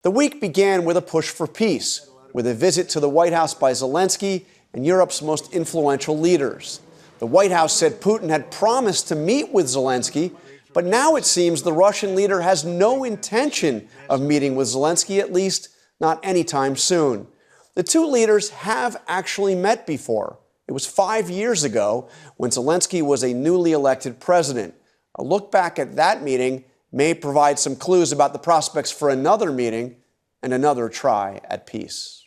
The week began with a push for peace, with a visit to the White House by Zelenskyy and Europe's most influential leaders. The White House said Putin had promised to meet with Zelenskyy, but now it seems the Russian leader has no intention of meeting with Zelenskyy, at least not anytime soon. The two leaders have actually met before. It was 5 years ago when Zelenskyy was a newly elected president. A look back at that meeting may provide some clues about the prospects for another meeting and another try at peace.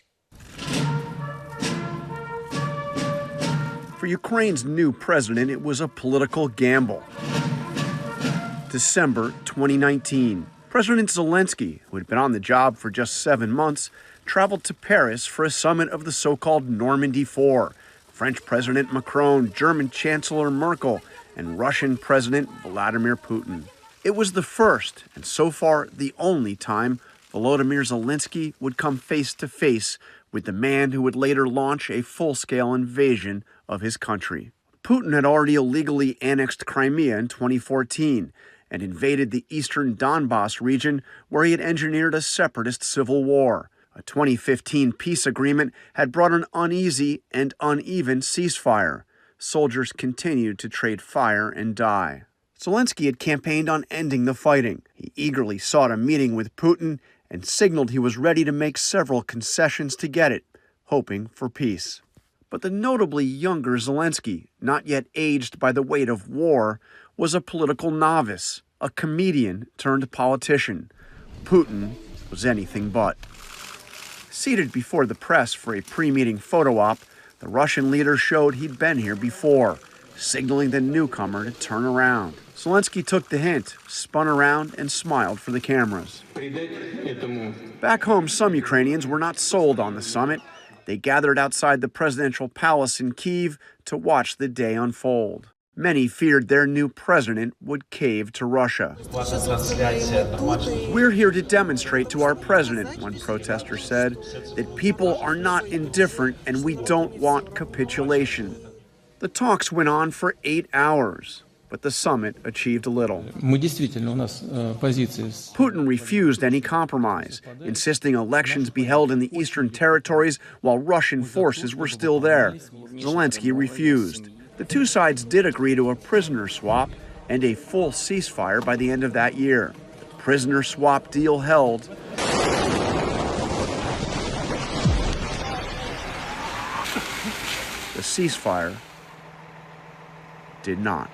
For Ukraine's new president, it was a political gamble. December 2019. President Zelenskyy, who had been on the job for just 7 months, traveled to Paris for a summit of the so-called Normandy Four. French President Macron, German Chancellor Merkel, and Russian President Vladimir Putin. It was the first, and so far the only time, Volodymyr Zelenskyy would come face-to-face with the man who would later launch a full-scale invasion of his country. Putin had already illegally annexed Crimea in 2014 and invaded the eastern Donbass region, where he had engineered a separatist civil war. A 2015 peace agreement had brought an uneasy and uneven ceasefire. Soldiers continued to trade fire and die. Zelenskyy had campaigned on ending the fighting. He eagerly sought a meeting with Putin and signaled he was ready to make several concessions to get it, hoping for peace. But the notably younger Zelenskyy, not yet aged by the weight of war, was a political novice, a comedian turned politician. Putin was anything but. Seated before the press for a pre-meeting photo op, the Russian leader showed he'd been here before, signaling the newcomer to turn around. Zelenskyy took the hint, spun around, and smiled for the cameras. Back home, some Ukrainians were not sold on the summit. They gathered outside the presidential palace in Kyiv to watch the day unfold. Many feared their new president would cave to Russia. "We're here to demonstrate to our president," one protester said, "that people are not indifferent and we don't want capitulation." The talks went on for 8 hours, but the summit achieved little. Putin refused any compromise, insisting elections be held in the eastern territories while Russian forces were still there. Zelenskyy refused. The two sides did agree to a prisoner swap and a full ceasefire by the end of that year. The prisoner swap deal held. The ceasefire did not.